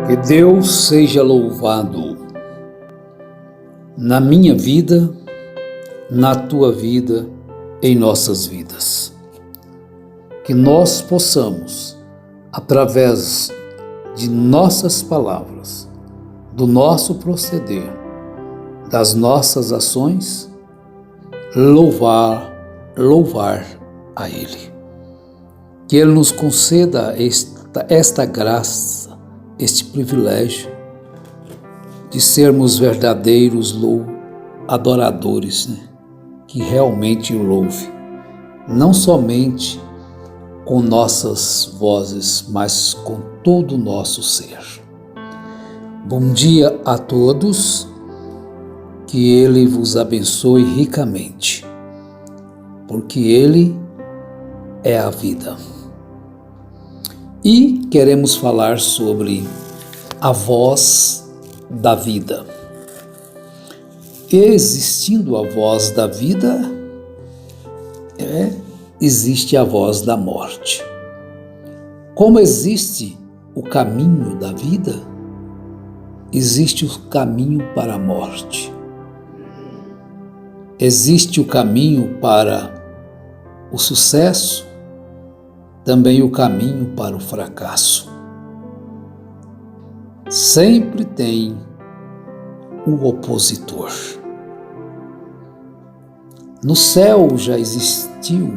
Que Deus seja louvado na minha vida, na tua vida, em nossas vidas. Que nós possamos, através de nossas palavras, do nosso proceder, das nossas ações, louvar a Ele. Que Ele nos conceda esta graça, este privilégio de sermos verdadeiros adoradores, né? Que realmente o louve, não somente com nossas vozes, mas com todo o nosso ser. Bom dia a todos, que Ele vos abençoe ricamente, porque Ele é a vida. E queremos falar sobre a voz da vida. Existindo a voz da vida, existe a voz da morte. Como existe o caminho da vida, existe o caminho para a morte. Existe o caminho para o sucesso, também o caminho para o fracasso. Sempre tem um opositor. No céu já existiu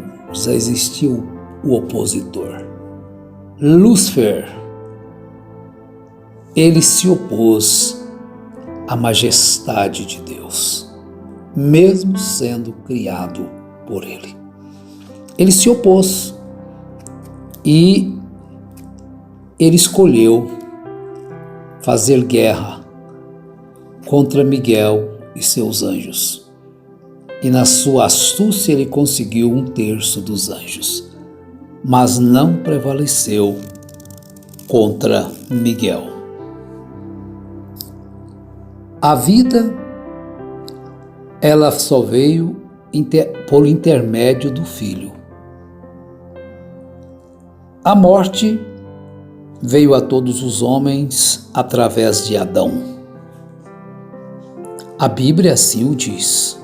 o opositor. Lúcifer, ele se opôs à majestade de Deus, mesmo sendo criado por Ele. Ele se opôs e ele escolheu fazer guerra contra Miguel e seus anjos. E na sua astúcia ele conseguiu 1/3 dos anjos, mas não prevaleceu contra Miguel. A vida, ela só veio por intermédio do Filho. A morte veio a todos os homens através de Adão. A Bíblia assim o diz.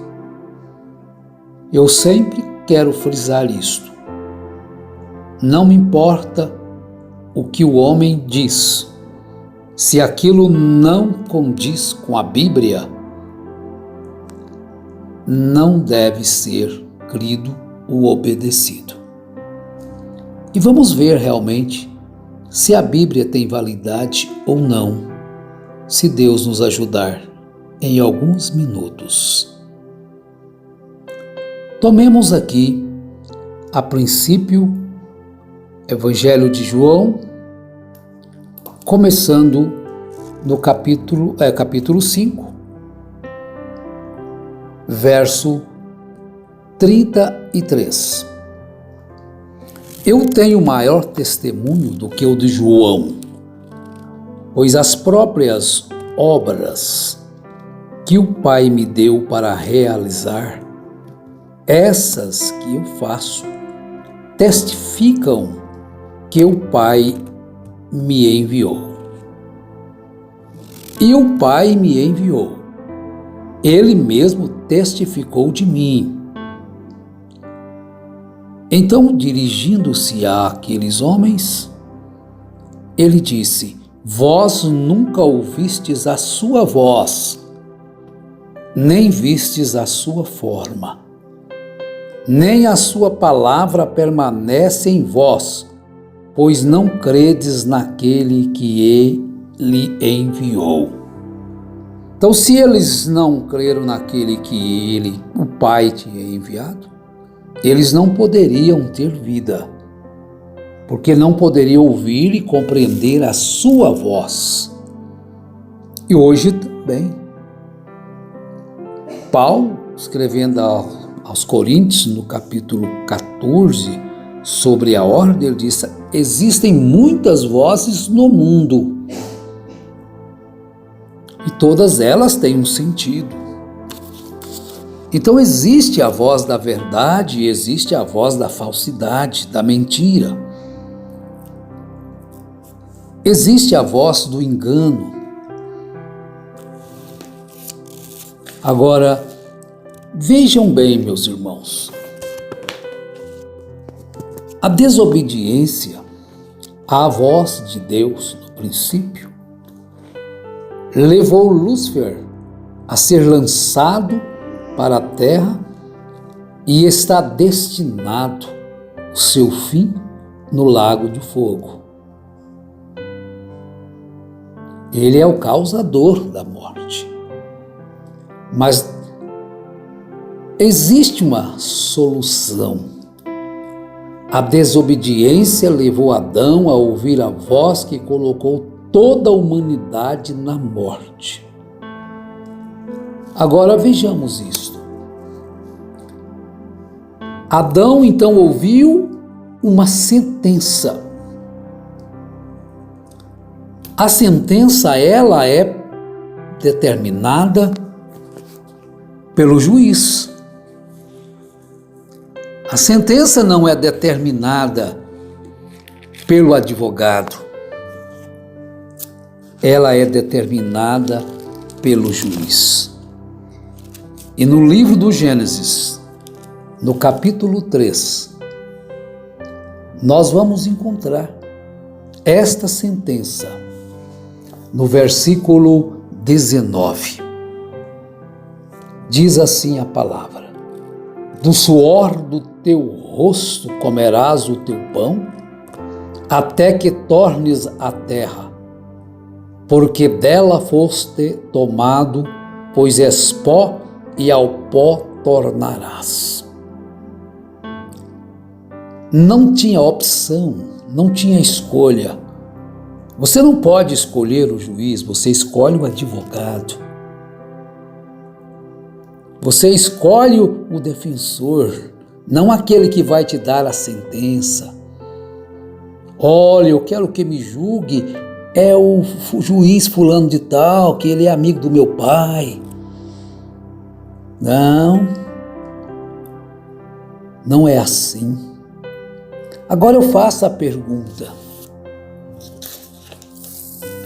Eu sempre quero frisar isto. Não me importa o que o homem diz. Se aquilo não condiz com a Bíblia, não deve ser crido ou obedecido. E vamos ver realmente se a Bíblia tem validade ou não, se Deus nos ajudar em alguns minutos. Tomemos aqui, a princípio, Evangelho de João, começando no capítulo 5, verso 33. Eu tenho maior testemunho do que o de João, pois as próprias obras que o Pai me deu para realizar, essas que eu faço, testificam que o Pai me enviou. E o Pai me enviou. Ele mesmo testificou de mim. Então, dirigindo-se àqueles homens, ele disse: Vós nunca ouvistes a sua voz, nem vistes a sua forma, nem a sua palavra permanece em vós, pois não credes naquele que ele enviou. Então, se eles não creram naquele que o Pai tinha enviado, eles não poderiam ter vida, porque não poderiam ouvir e compreender a sua voz. E hoje também, Paulo, escrevendo aos Coríntios, no capítulo 14, sobre a ordem, ele disse: existem muitas vozes no mundo, e todas elas têm um sentido. Então existe a voz da verdade e existe a voz da falsidade, da mentira. existe a voz do engano. Agora, vejam bem, meus irmãos, a desobediência à voz de Deus no princípio levou Lúcifer a ser lançado para a terra e está destinado o seu fim no lago de fogo. Ele é o causador da morte. Mas existe uma solução. A desobediência levou Adão a ouvir a voz que colocou toda a humanidade na morte. Agora vejamos isto. Adão então ouviu uma sentença. A sentença, ela é determinada pelo juiz. A sentença não é determinada pelo advogado. Ela é determinada pelo juiz. E no livro do Gênesis, no capítulo 3, nós vamos encontrar esta sentença no versículo 19. Diz assim a palavra: do suor do teu rosto comerás o teu pão, até que tornes a terra, porque dela foste tomado, pois és pó, e ao pó tornarás. Não tinha opção, não tinha escolha. Você não pode escolher o juiz, você escolhe o advogado. Você escolhe o defensor, não aquele que vai te dar a sentença. Olha, eu quero que me julgue é o juiz fulano de tal, que ele é amigo do meu pai. Não é assim. Agora eu faço a pergunta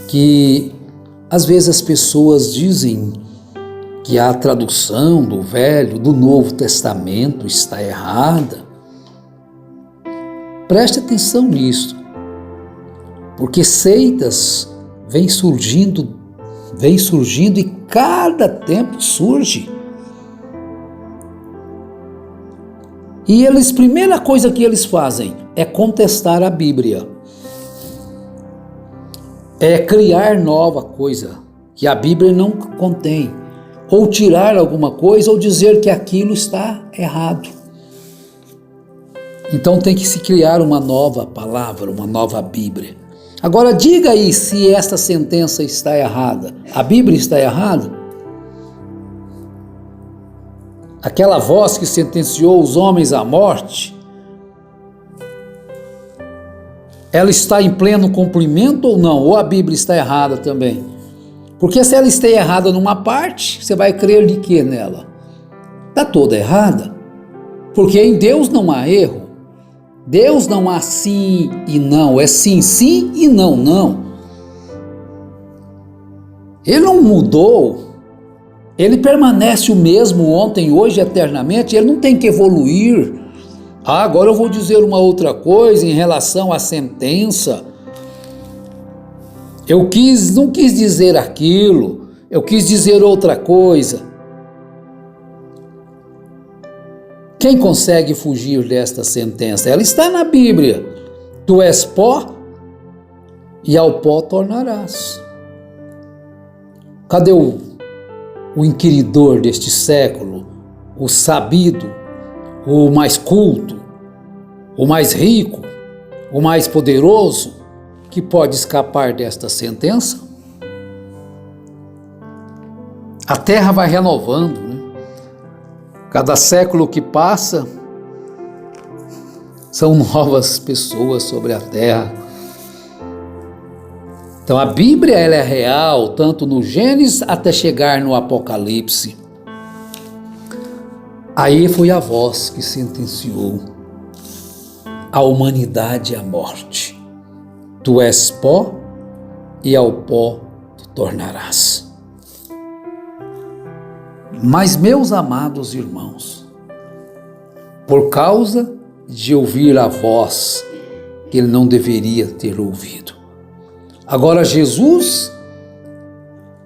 que às vezes as pessoas dizem que a tradução do Velho, do Novo Testamento está errada. Preste atenção nisso, porque seitas vêm surgindo e cada tempo surge. E primeira coisa que eles fazem é contestar a Bíblia. É criar nova coisa que a Bíblia não contém. Ou tirar alguma coisa ou dizer que aquilo está errado. Então tem que se criar uma nova palavra, uma nova Bíblia. Agora diga aí se esta sentença está errada. A Bíblia está errada? Aquela voz que sentenciou os homens à morte, ela está em pleno cumprimento ou não? Ou a Bíblia está errada também? Porque se ela está errada numa parte, você vai crer de quê nela? Está toda errada. Porque em Deus não há erro. Deus não há sim e não, é sim, sim e não, não. Ele não mudou. Ele permanece o mesmo ontem, hoje, eternamente. Ele não tem que evoluir. Agora eu vou dizer uma outra coisa em relação à sentença. Não quis dizer aquilo, eu quis dizer outra coisa. Quem consegue fugir desta sentença? Ela está na Bíblia. Tu és pó e ao pó tornarás. Cadê o inquiridor deste século? O sabido, o mais culto, o mais rico, o mais poderoso, que pode escapar desta sentença? A terra vai renovando, né? Cada século que passa, são novas pessoas sobre a terra. Então a Bíblia ela é real, tanto no Gênesis até chegar no Apocalipse. Aí foi a voz que sentenciou a humanidade à morte. Tu és pó e ao pó te tornarás. Mas, meus amados irmãos, por causa de ouvir a voz que ele não deveria ter ouvido. Agora Jesus,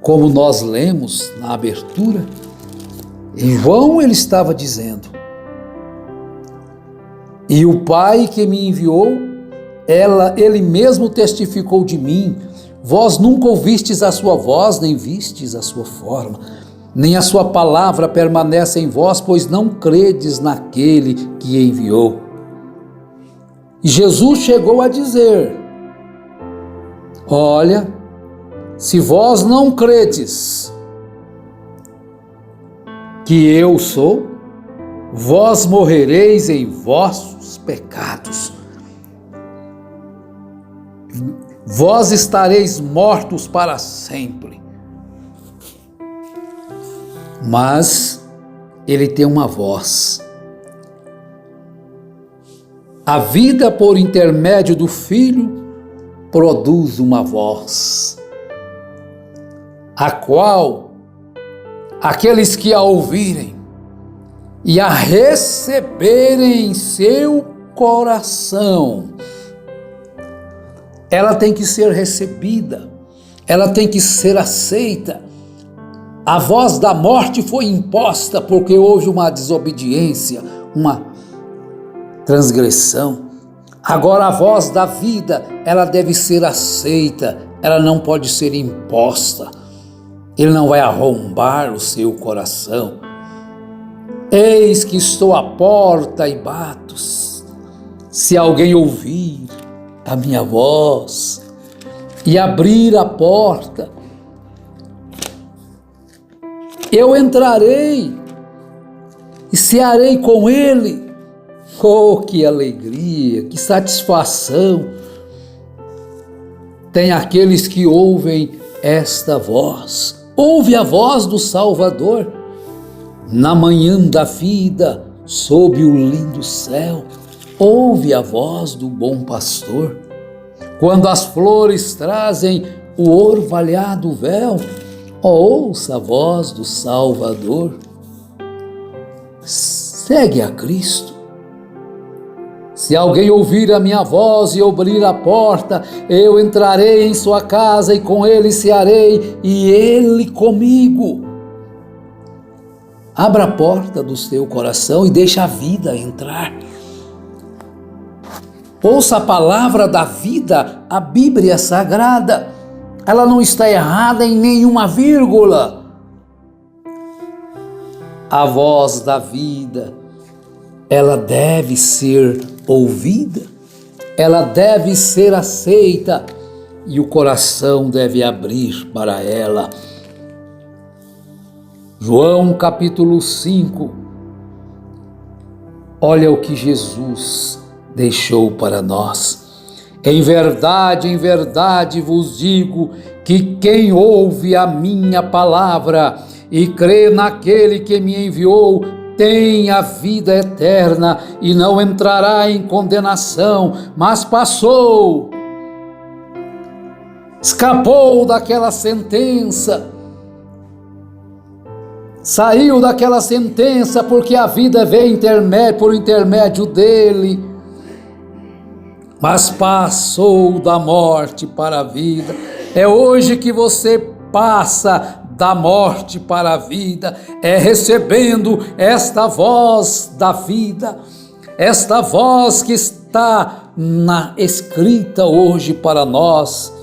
como nós lemos na abertura, em João ele estava dizendo: e o Pai que me enviou, ele mesmo testificou de mim. Vós nunca ouvistes a sua voz, nem vistes a sua forma, nem a sua palavra permanece em vós, pois não credes naquele que enviou. E Jesus chegou a dizer: olha, se vós não credes que eu sou, vós morrereis em vossos pecados. Vós estareis mortos para sempre. Mas ele tem uma voz. A vida por intermédio do Filho produz uma voz, a qual aqueles que a ouvirem e a receberem em seu coração, ela tem que ser recebida, ela tem que ser aceita. A voz da morte foi imposta porque houve uma desobediência, uma transgressão. Agora a voz da vida, ela deve ser aceita, ela não pode ser imposta. Ele não vai arrombar o seu coração. Eis que estou à porta e bato. Se alguém ouvir a minha voz e abrir a porta, eu entrarei e cearei com ele. Oh, que alegria, que satisfação tem aqueles que ouvem esta voz. Ouve a voz do Salvador na manhã da vida, sob o lindo céu. Ouve a voz do bom pastor quando as flores trazem o orvalhado véu. Ouça a voz do Salvador. Segue a Cristo. Se alguém ouvir a minha voz e abrir a porta, eu entrarei em sua casa e com ele cearei e ele comigo. Abra a porta do seu coração e deixa a vida entrar. Ouça a palavra da vida, a Bíblia Sagrada. Ela não está errada em nenhuma vírgula. A voz da vida, ela deve ser ouvida, ela deve ser aceita e o coração deve abrir para ela. João capítulo 5, olha o que Jesus deixou para nós. Em verdade vos digo que quem ouve a minha palavra e crê naquele que me enviou tem a vida eterna e não entrará em condenação, mas escapou daquela sentença, saiu daquela sentença porque a vida veio por intermédio dele, mas passou da morte para a vida. É hoje que você passa da morte para a vida, é recebendo esta voz da vida, esta voz que está escrita hoje para nós.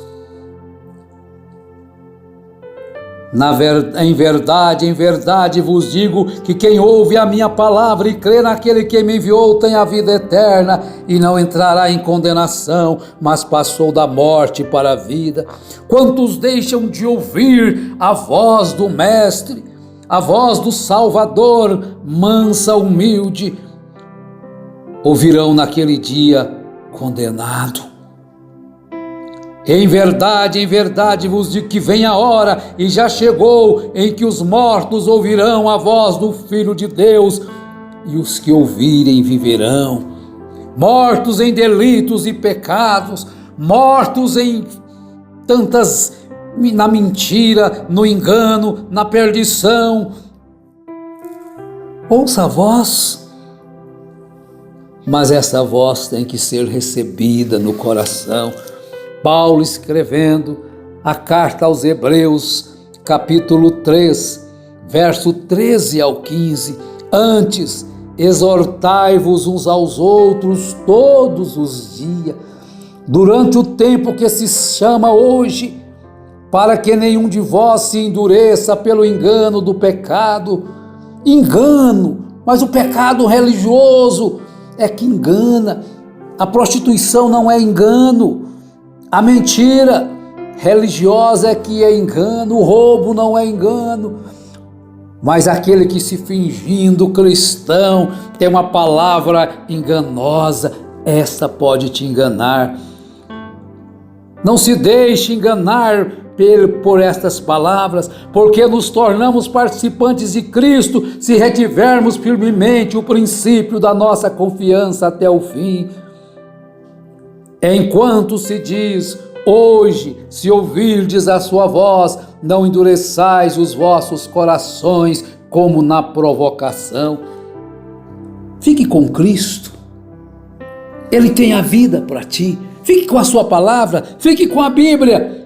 Em verdade vos digo que quem ouve a minha palavra e crê naquele que me enviou tem a vida eterna e não entrará em condenação, mas passou da morte para a vida. Quantos deixam de ouvir a voz do Mestre, a voz do Salvador, mansa, humilde, ouvirão naquele dia condenado. Em verdade vos digo que vem a hora, e já chegou, em que os mortos ouvirão a voz do Filho de Deus, e os que ouvirem viverão. Mortos em delitos e pecados, mortos em tantas na mentira, no engano, na perdição. Ouça a voz, mas essa voz tem que ser recebida no coração. Paulo escrevendo a carta aos Hebreus, capítulo 3, verso 13 ao 15, antes exortai-vos uns aos outros todos os dias, durante o tempo que se chama hoje, para que nenhum de vós se endureça pelo engano do pecado. Engano, mas o pecado religioso é que engana. A prostituição não é engano. A mentira religiosa é que é engano. O roubo não é engano. Mas aquele que se fingindo cristão tem uma palavra enganosa, essa pode te enganar. Não se deixe enganar por estas palavras, porque nos tornamos participantes de Cristo se retivermos firmemente o princípio da nossa confiança até o fim. Enquanto se diz, hoje, se ouvirdes a sua voz, não endureçais os vossos corações como na provocação. Fique com Cristo. Ele tem a vida para ti. Fique com a sua palavra, fique com a Bíblia.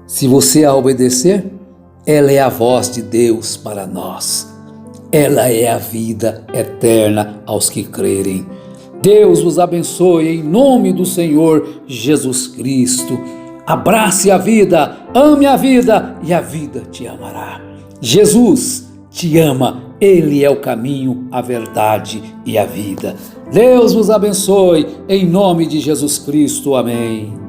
Se você a obedecer, ela é a voz de Deus para nós. Ela é a vida eterna aos que crerem. Deus vos abençoe em nome do Senhor Jesus Cristo. Abrace a vida, ame a vida e a vida te amará. Jesus te ama, Ele é o caminho, a verdade e a vida. Deus vos abençoe em nome de Jesus Cristo. Amém.